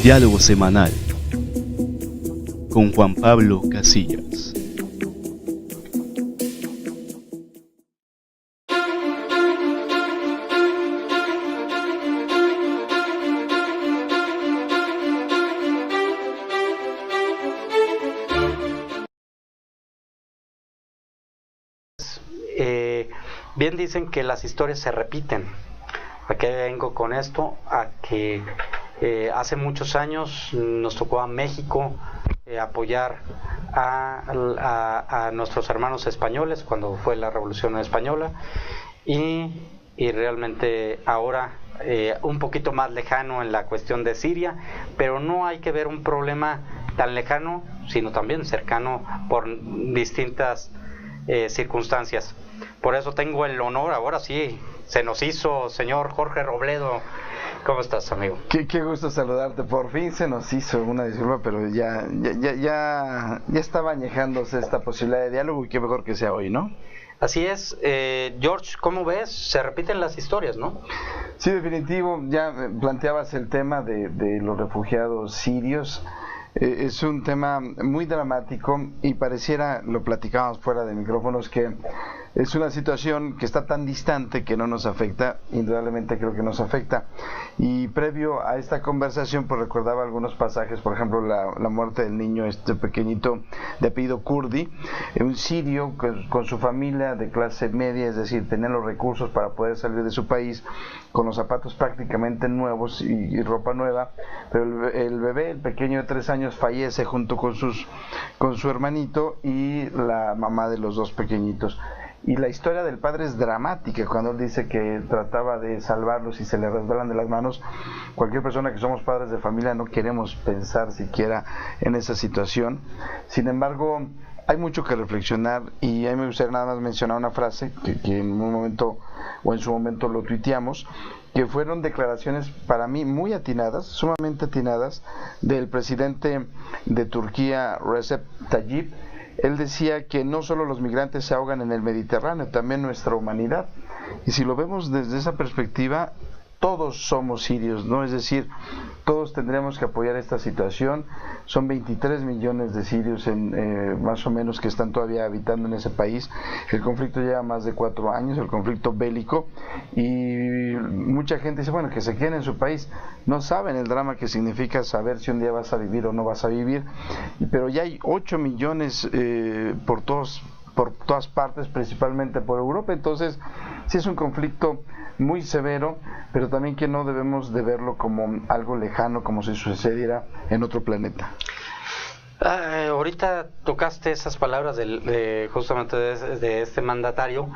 Diálogo semanal con Juan Pablo Casillas. Bien dicen que las historias se repiten. ¿A qué vengo con esto? A que hace muchos años nos tocó a México apoyar a nuestros hermanos españoles cuando fue la Revolución Española y realmente ahora un poquito más lejano en la cuestión de Siria, pero no hay que ver un problema tan lejano, sino también cercano por distintas circunstancias. Por eso tengo el honor, ahora sí, se nos hizo, señor Jorge Robledo. ¿Cómo estás, amigo? Qué gusto saludarte, por fin se nos hizo, una disculpa, pero ya estaba añejándose esta posibilidad de diálogo y qué mejor que sea hoy, ¿no? Así es. George, ¿cómo ves? Se repiten las historias, ¿no? Sí, definitivo, ya planteabas el tema de los refugiados sirios. Es un tema muy dramático y pareciera, lo platicábamos fuera de micrófonos, que es una situación que está tan distante que no nos afecta. Indudablemente creo que nos afecta. Y previo a esta conversación, pues recordaba algunos pasajes, por ejemplo, la muerte del niño, este pequeñito de apellido Kurdi, un sirio con su familia de clase media, es decir, tenía los recursos para poder salir de su país con los zapatos prácticamente nuevos y ropa nueva, pero el bebé, el pequeño de 3 años, fallece junto con su hermanito y la mamá de los dos pequeñitos. Y la historia del padre es dramática cuando él dice que trataba de salvarlos y se le resbalan de las manos. Cualquier persona que somos padres de familia no queremos pensar siquiera en esa situación. Sin embargo, hay mucho que reflexionar y a mí me gustaría nada más mencionar una frase que en un momento o en su momento lo tuiteamos, que fueron declaraciones para mí muy atinadas, sumamente atinadas, del presidente de Turquía, Recep Tayyip. Él decía que no solo los migrantes se ahogan en el Mediterráneo, también nuestra humanidad. Y si lo vemos desde esa perspectiva, todos somos sirios, ¿no? Es decir, todos tendremos que apoyar esta situación. Son 23 millones de sirios más o menos que están todavía habitando en ese país. El conflicto lleva más de 4 años, el conflicto bélico, y mucha gente dice, bueno, que se queden en su país. No saben el drama que significa saber si un día vas a vivir o no vas a vivir. Pero ya hay 8 millones por todas partes, principalmente por Europa. Entonces, sí es un conflicto muy severo, pero también que no debemos de verlo como algo lejano, como si sucediera en otro planeta. Ahorita tocaste esas palabras justamente de este mandatario.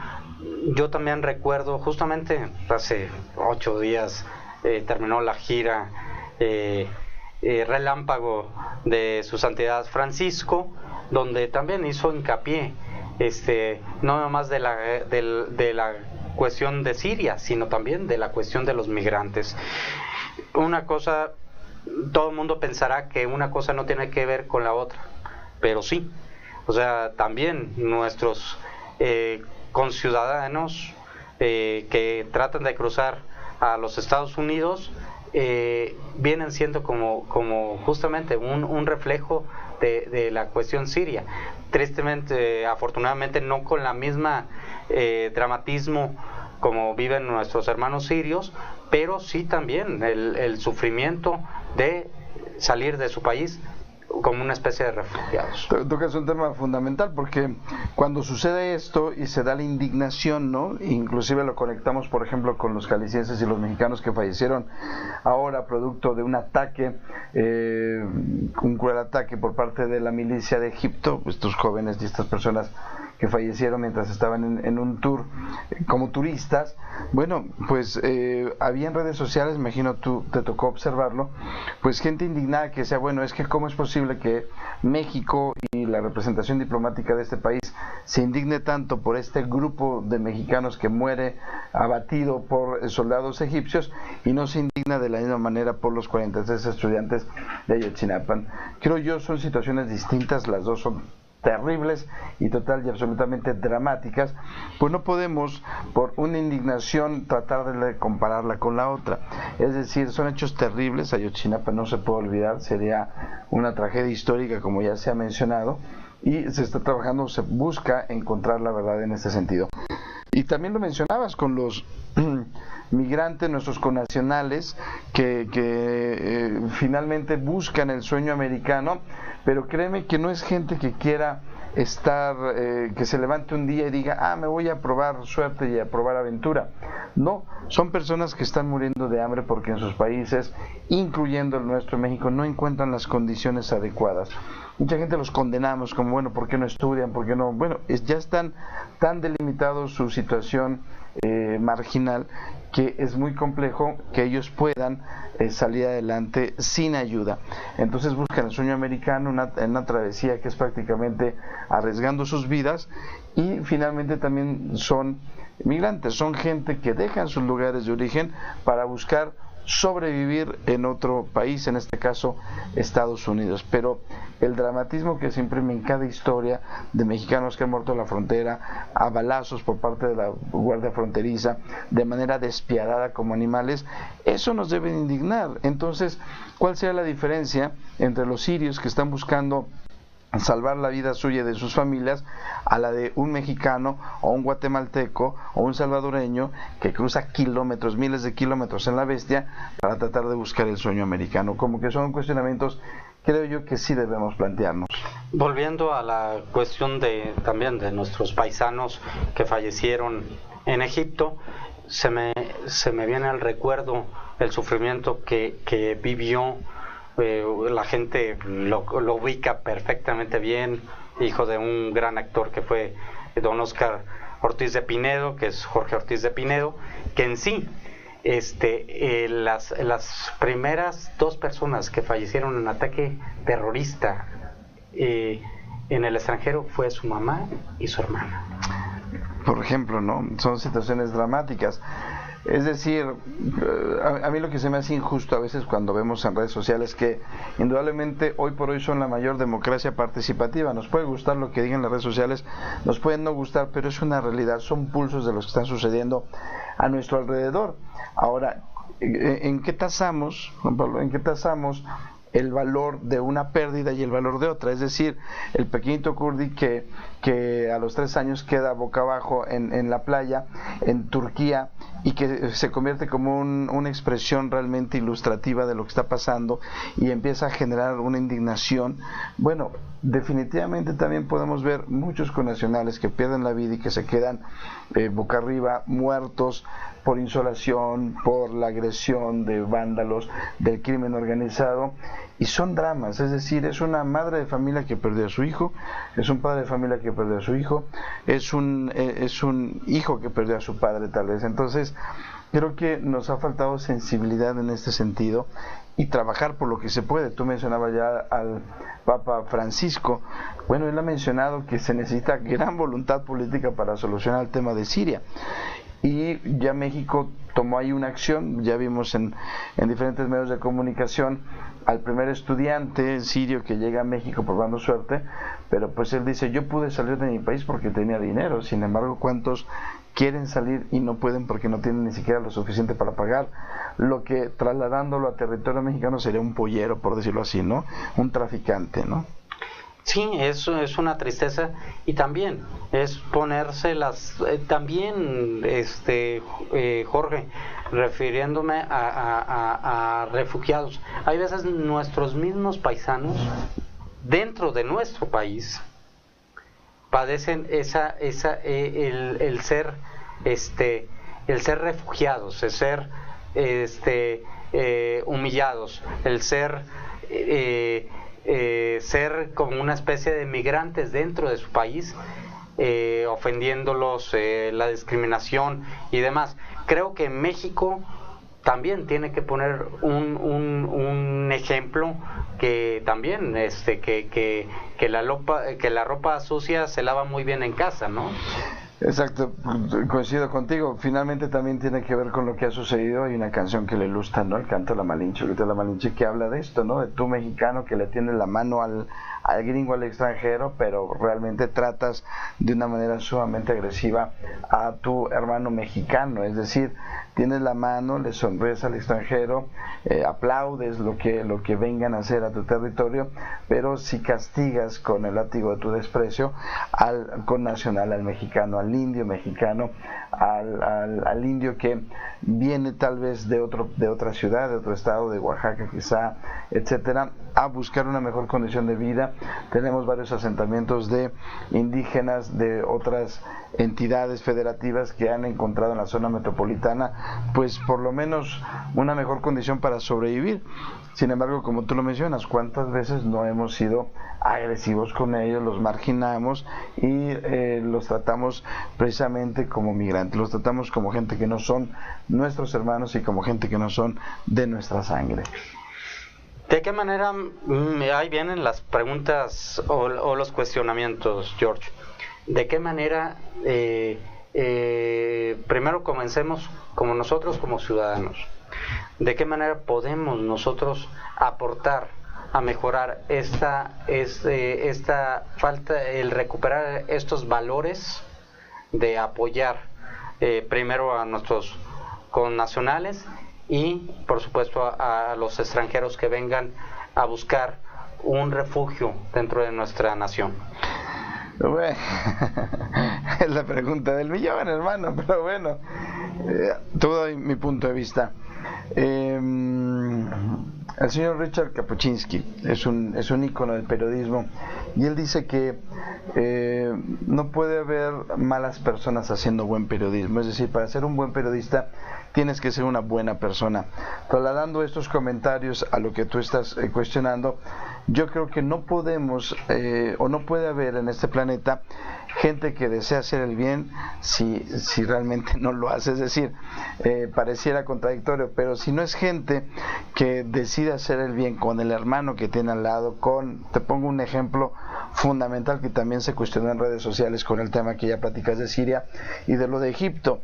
Yo también recuerdo, justamente hace 8 días terminó la gira relámpago de su santidad Francisco, donde también hizo hincapié no nada más de la cuestión de Siria, sino también de la cuestión de los migrantes. Una cosa, todo el mundo pensará que una cosa no tiene que ver con la otra, pero sí. O sea, también nuestros conciudadanos que tratan de cruzar a los Estados Unidos vienen siendo como justamente un reflejo de la cuestión siria. Tristemente, afortunadamente no con la misma dramatismo como viven nuestros hermanos sirios, pero sí también el sufrimiento de salir de su país como una especie de refugiados. Tocas un tema fundamental, porque cuando sucede esto y se da la indignación, ¿no? Inclusive lo conectamos, por ejemplo, con los jaliscienses y los mexicanos que fallecieron ahora producto de un ataque, un cruel ataque por parte de la milicia de Egipto, estos jóvenes y estas personas que fallecieron mientras estaban en un tour como turistas. Bueno, pues había en redes sociales, me imagino tú te tocó observarlo, pues gente indignada que decía, bueno, es que cómo es posible que México y la representación diplomática de este país se indigne tanto por este grupo de mexicanos que muere abatido por soldados egipcios y no se indigna de la misma manera por los 43 estudiantes de Ayotzinapa. Creo yo son situaciones distintas, las dos son terribles y total y absolutamente dramáticas, pues no podemos por una indignación tratar de compararla con la otra. Es decir, son hechos terribles. Ayotzinapa no se puede olvidar, sería una tragedia histórica, como ya se ha mencionado, y se está trabajando, se busca encontrar la verdad en este sentido. Y también lo mencionabas con los migrantes, nuestros connacionales, que finalmente buscan el sueño americano, pero créeme que no es gente que quiera estar, que se levante un día y diga, me voy a probar suerte y a probar aventura. No, son personas que están muriendo de hambre porque en sus países, incluyendo el nuestro, México, no encuentran las condiciones adecuadas. Mucha gente los condenamos como, bueno, ¿por qué no estudian? ¿Por qué no? Bueno, ya están tan delimitados su situación marginal, que es muy complejo que ellos puedan salir adelante sin ayuda. Entonces buscan el sueño americano, una travesía que es prácticamente arriesgando sus vidas, y finalmente también son migrantes, son gente que dejan sus lugares de origen para buscar sobrevivir en otro país, en este caso Estados Unidos. Pero el dramatismo que se imprime en cada historia de mexicanos que han muerto en la frontera a balazos por parte de la Guardia Fronteriza, de manera despiadada como animales, eso nos debe indignar. Entonces, ¿cuál será la diferencia entre los sirios que están buscando salvar la vida suya y de sus familias a la de un mexicano o un guatemalteco o un salvadoreño que cruza kilómetros, miles de kilómetros en la bestia para tratar de buscar el sueño americano? Como que son cuestionamientos, creo yo, que sí debemos plantearnos. Volviendo a la cuestión también de nuestros paisanos que fallecieron en Egipto, se me viene al recuerdo el sufrimiento que vivió. La gente lo ubica perfectamente bien, hijo de un gran actor que fue don Óscar Ortiz de Pinedo, que es Jorge Ortiz de Pinedo, que en sí las primeras 2 personas que fallecieron en ataque terrorista en el extranjero fue su mamá y su hermana. Por ejemplo, ¿no? Son situaciones dramáticas. Es decir, a mí lo que se me hace injusto a veces cuando vemos en redes sociales que indudablemente hoy por hoy son la mayor democracia participativa. Nos puede gustar lo que digan las redes sociales, nos pueden no gustar, pero es una realidad, son pulsos de los que están sucediendo a nuestro alrededor. Ahora, ¿en qué tasamos, Juan Pablo, en qué tasamos el valor de una pérdida y el valor de otra? Es decir, el pequeñito Kurdi que a los 3 años queda boca abajo en la playa en Turquía, y que se convierte como una expresión realmente ilustrativa de lo que está pasando y empieza a generar una indignación. Bueno, definitivamente también podemos ver muchos connacionales que pierden la vida y que se quedan boca arriba, muertos por insolación, por la agresión de vándalos, del crimen organizado, y son dramas. Es decir, es una madre de familia que perdió a su hijo, es un padre de familia que perdió a su hijo, es un hijo que perdió a su padre tal vez. Entonces creo que nos ha faltado sensibilidad en este sentido y trabajar por lo que se puede. Tú mencionabas ya al Papa Francisco. Bueno, él ha mencionado que se necesita gran voluntad política para solucionar el tema de Siria, y ya México tomó ahí una acción. Ya vimos en diferentes medios de comunicación al primer estudiante sirio que llega a México probando suerte, pero pues él dice, yo pude salir de mi país porque tenía dinero. Sin embargo, ¿cuántos quieren salir y no pueden porque no tienen ni siquiera lo suficiente para pagar? Lo que trasladándolo a territorio mexicano sería un pollero, por decirlo así, ¿no? Un traficante, ¿no? Sí, eso es una tristeza, y también es ponérselas, también Jorge, refiriéndome a refugiados. Hay veces nuestros mismos paisanos dentro de nuestro país padecen el ser refugiados, el ser humillados, el ser ser como una especie de migrantes dentro de su país, ofendiéndolos, la discriminación y demás. Creo que México también tiene que poner un ejemplo, que también que la ropa sucia se lava muy bien en casa, ¿no? Exacto, coincido contigo. Finalmente también tiene que ver con lo que ha sucedido. Hay una canción que le ilustra, ¿no? El canto de la Malinche, que habla de esto, ¿no? De tú mexicano que le tiende la mano al al gringo, al extranjero, pero realmente tratas de una manera sumamente agresiva a tu hermano mexicano. Es decir, tienes la mano, le sonríes al extranjero, aplaudes lo que vengan a hacer a tu territorio, pero si castigas con el látigo de tu desprecio al connacional, al mexicano, al indio mexicano, al indio que viene tal vez de otra ciudad, de otro estado, de Oaxaca quizá, etcétera, a buscar una mejor condición de vida. Tenemos varios asentamientos de indígenas de otras entidades federativas que han encontrado en la zona metropolitana pues por lo menos una mejor condición para sobrevivir. Sin embargo, como tú lo mencionas, ¿cuántas veces no hemos sido agresivos con ellos, los marginamos y los tratamos precisamente como migrantes, los tratamos como gente que no son nuestros hermanos y como gente que no son de nuestra sangre? ¿De qué manera, ahí vienen las preguntas o los cuestionamientos, George? ¿De qué manera, primero comencemos como nosotros como ciudadanos, de qué manera podemos nosotros aportar a mejorar esta falta, el recuperar estos valores de apoyar primero a nuestros connacionales y por supuesto a los extranjeros que vengan a buscar un refugio dentro de nuestra nación? Bueno, es la pregunta del millón, hermano, pero bueno, te doy mi punto de vista. El señor Richard Kapuscinski es un ícono del periodismo y él dice que no puede haber malas personas haciendo buen periodismo. Es decir, para ser un buen periodista tienes que ser una buena persona. Trasladando estos comentarios a lo que tú estás cuestionando, yo creo que no podemos o no puede haber en este planeta gente que desea hacer el bien si realmente no lo hace. Es decir, pareciera contradictorio, pero si no es gente que decide hacer el bien con el hermano que tiene al lado, te pongo un ejemplo fundamental que también se cuestionó en redes sociales con el tema que ya platicas de Siria y de lo de Egipto.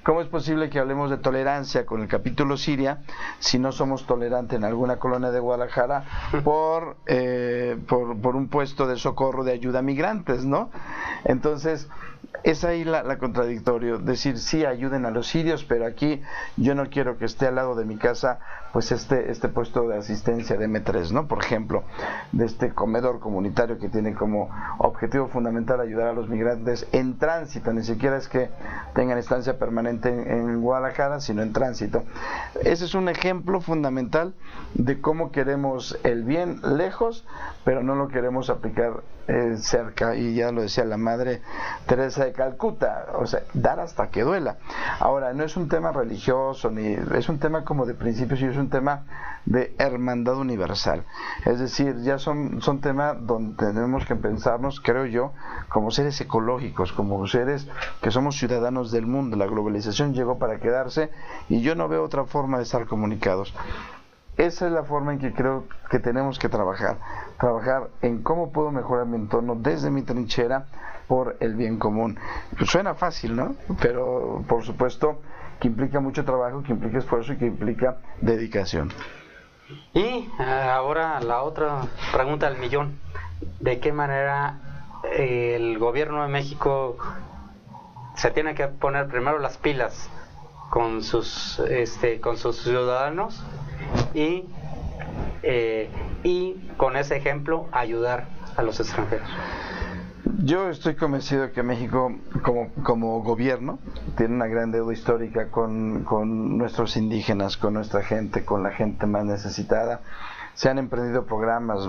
¿Cómo es posible que hablemos de tolerancia con el capítulo Siria si no somos tolerantes en alguna colonia de Guadalajara por un puesto de socorro de ayuda a migrantes, ¿no? Entonces, es ahí la contradictorio, decir sí, ayuden a los sirios, pero aquí yo no quiero que esté al lado de mi casa pues este puesto de asistencia de M3, ¿no? Por ejemplo, de este comedor comunitario que tiene como objetivo fundamental ayudar a los migrantes en tránsito, ni siquiera es que tengan estancia permanente en Guadalajara, sino en tránsito. Ese es un ejemplo fundamental de cómo queremos el bien lejos, pero no lo queremos aplicar cerca, y ya lo decía la Madre Teresa de Calcuta, o sea, dar hasta que duela. Ahora, no es un tema religioso, ni es un tema como de principios, y es un tema de hermandad universal. Es decir, ya son temas donde tenemos que pensarnos, creo yo, como seres ecológicos, como seres que somos ciudadanos del mundo. La globalización llegó para quedarse y yo no veo otra forma de estar comunicados. Esa es la forma en que creo que tenemos que trabajar en cómo puedo mejorar mi entorno desde mi trinchera por el bien común. Pues suena fácil, ¿no? Pero por supuesto que implica mucho trabajo, que implica esfuerzo y que implica dedicación. Y ahora la otra pregunta del millón: ¿de qué manera el gobierno de México se tiene que poner primero las pilas con sus ciudadanos y con ese ejemplo ayudar a los extranjeros? Yo estoy convencido de que México como gobierno tiene una gran deuda histórica con nuestros indígenas, con nuestra gente, con la gente más necesitada. Se han emprendido programas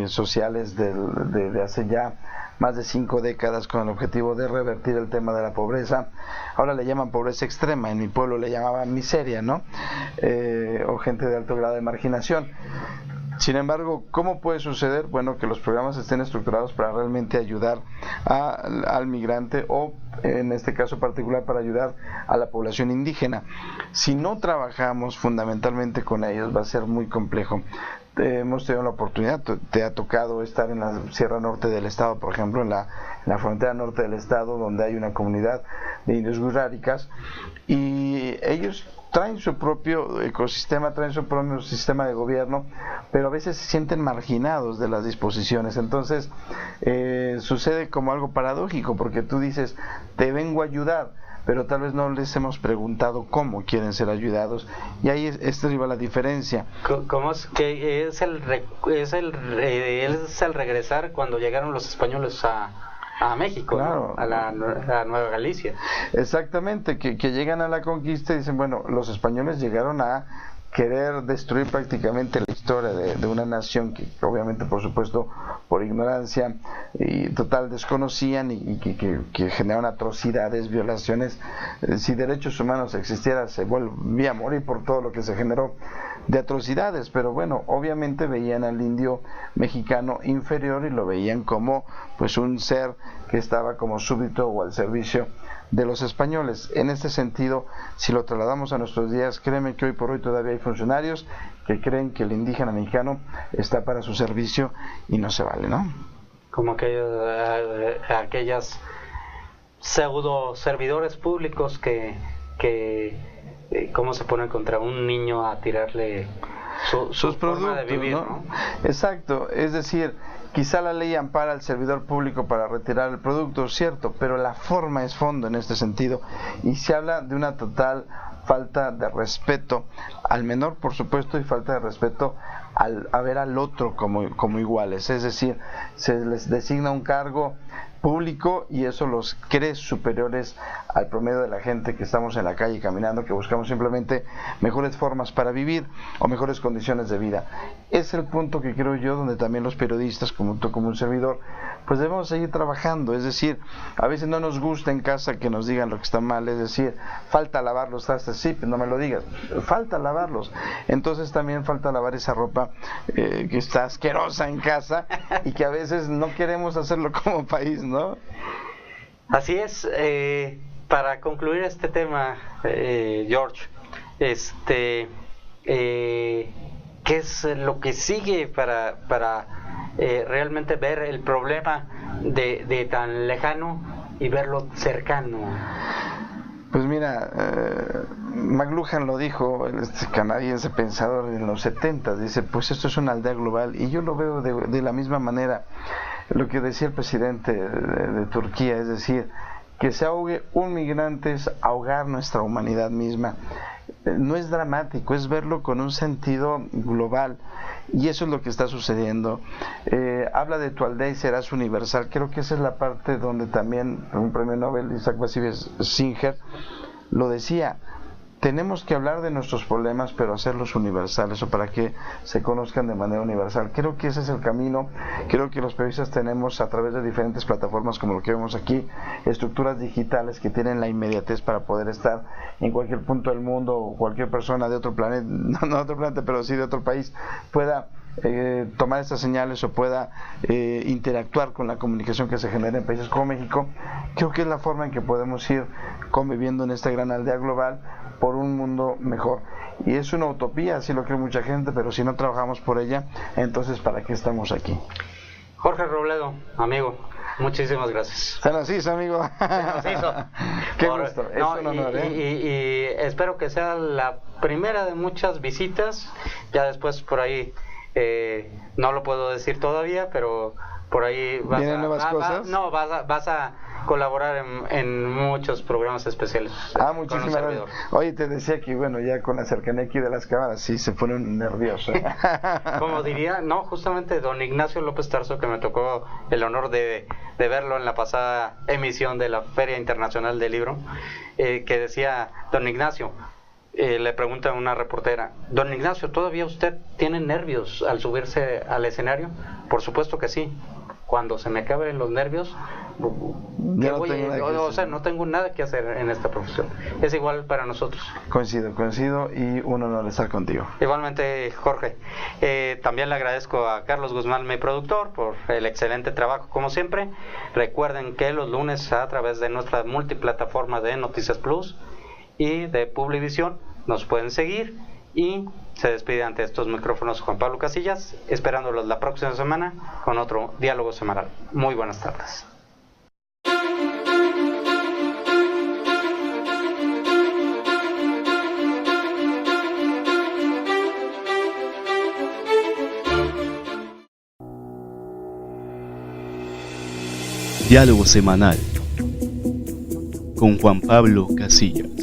sociales de hace ya más de 5 décadas con el objetivo de revertir el tema de la pobreza. Ahora le llaman pobreza extrema, en mi pueblo le llamaban miseria, ¿no? O gente de alto grado de marginación. Sin embargo, ¿cómo puede suceder? Bueno, que los programas estén estructurados para realmente ayudar al migrante, o en este caso particular para ayudar a la población indígena. Si no trabajamos fundamentalmente con ellos, va a ser muy complejo. Hemos tenido la oportunidad, te ha tocado estar en la Sierra Norte del estado, por ejemplo, en la frontera norte del estado, donde hay una comunidad de indios guráricas, y ellos traen su propio ecosistema, traen su propio sistema de gobierno, pero a veces se sienten marginados de las disposiciones. Entonces sucede como algo paradójico, porque tú dices, te vengo a ayudar, pero tal vez no les hemos preguntado cómo quieren ser ayudados, y ahí esta iba la diferencia. ¿Cómo es que es el regresar cuando llegaron los españoles a México, claro, ¿no? a la Nueva Galicia? Exactamente, que llegan a la conquista y dicen, bueno, los españoles llegaron a querer destruir prácticamente la historia de una nación que obviamente, por supuesto, por ignorancia y total desconocían, y que generaron atrocidades, violaciones. Si derechos humanos existiera, se volvía a morir por todo lo que se generó de atrocidades, pero bueno, obviamente veían al indio mexicano inferior y lo veían como pues un ser que estaba como súbdito o al servicio de los españoles. En este sentido, si lo trasladamos a nuestros días, créeme que hoy por hoy todavía hay funcionarios que creen que el indígena mexicano está para su servicio, y no se vale, ¿no? Como aquellas pseudo servidores públicos que cómo se ponen contra un niño a tirarle sus forma de vivir, ¿no? Exacto, es decir, quizá la ley ampara al servidor público para retirar el producto, cierto, pero la forma es fondo en este sentido, y se habla de una total falta de respeto al menor, por supuesto, y falta de respeto a ver al otro como iguales. Es decir, se les designa un cargo público y eso los cree superiores al promedio de la gente que estamos en la calle caminando, que buscamos simplemente mejores formas para vivir o mejores condiciones de vida. Es el punto que creo yo donde también los periodistas, como tú, como un servidor, pues debemos seguir trabajando. Es decir, a veces no nos gusta en casa que nos digan lo que está mal, es decir, falta lavar los trastes, sí, no me lo digas, falta lavarlos. Entonces también falta lavar esa ropa que está asquerosa en casa y que a veces no queremos hacerlo como país, ¿no? Así es. Para concluir este tema, George, ¿qué es lo que sigue para realmente ver el problema de tan lejano y verlo cercano? Pues mira, McLuhan lo dijo, este canadiense pensador en los 70, dice, pues esto es una aldea global, y yo lo veo de la misma manera. Lo que decía el presidente de Turquía, es decir, que se ahogue un migrante es ahogar nuestra humanidad misma. No es dramático, es verlo con un sentido global, y eso es lo que está sucediendo. Habla de tu aldea y serás universal. Creo que esa es la parte donde también un premio Nobel, Isaac Bashevis Singer, lo decía. Tenemos que hablar de nuestros problemas, pero hacerlos universales, o para que se conozcan de manera universal. Creo que ese es el camino. Creo que los periodistas tenemos, a través de diferentes plataformas como lo que vemos aquí, estructuras digitales que tienen la inmediatez para poder estar en cualquier punto del mundo, o cualquier persona de otro planeta, no de otro planeta, pero sí de otro país, pueda tomar estas señales o pueda interactuar con la comunicación que se genera en países como México. Creo que es la forma en que podemos ir conviviendo en esta gran aldea global por un mundo mejor. Y es una utopía, así lo cree mucha gente, pero si no trabajamos por ella, entonces ¿para qué estamos aquí? Jorge Robledo, amigo, muchísimas gracias. Se nos hizo, amigo. Se nos hizo. Qué gusto, es un honor. Y espero que sea la primera de muchas visitas. Ya después por ahí, no lo puedo decir todavía, pero por ahí ¿Vienen nuevas cosas? Vas a colaborar en muchos programas especiales. Muchísimas gracias. Oye, te decía que bueno, ya con la cercanía aquí de las cámaras sí se ponen nerviosos. Como diría, justamente don Ignacio López Tarso, que me tocó el honor de verlo en la pasada emisión de la Feria Internacional del Libro, que decía, don Ignacio, le pregunta a una reportera, don Ignacio, ¿todavía usted tiene nervios al subirse al escenario? Por supuesto que sí. Cuando se me acaben los nervios, no tengo nada que hacer en esta profesión. Es igual para nosotros. Coincido, y un honor estar contigo. Igualmente, Jorge. También le agradezco a Carlos Guzmán, mi productor, por el excelente trabajo como siempre. Recuerden que los lunes, a través de nuestra multiplataforma de Noticias Plus y de Publivisión, nos pueden seguir. Y se despide ante estos micrófonos Juan Pablo Casillas, esperándolos la próxima semana con otro diálogo semanal. Muy buenas tardes. Diálogo semanal con Juan Pablo Casillas.